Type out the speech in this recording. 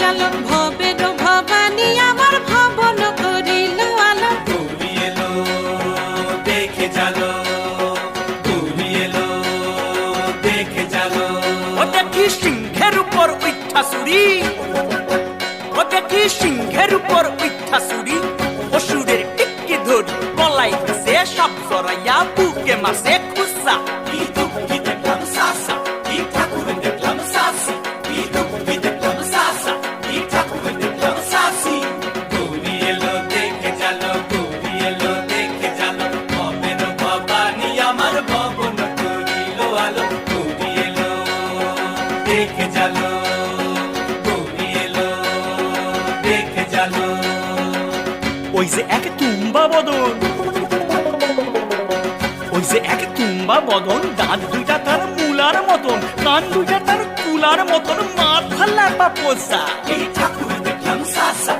আলো ভবের ভবানী আমার ভবন করিল আলো গৌরী এলো দেখে জালো গৌরী এলো দেখে জালো ও দেখি সিংহের উপর উঠা চুরি ও দেখি সিংহের উপর উঠা চুরি অসুরের টিকি ধরি পলাই গেছে সব জড়াইয়া বুকে মাসে খুসা কি দুঃখী দেখলাম সাসা কি ঠাকুর দেখলাম সাসি কি দুঃখী দেখলাম সাসা কি ঠাকুর দেখলাম সাসি গৌরী এলো দেখে জালো গৌরী এলো দেখে জালো ভবের ভবানী আমার ভবন করিল আলো গৌরী এলো দেখে জালো গৌরী এলো দেখে জালো ওই যে এক তুম্বা বদন ওই যে এক তুম্বা বদন দাঁত দুইটা তার মূলার মতন কান দুইটা তার কুলার মতন মাথা লাপা পোষা কি ঠাকুর দেখলাম সাসা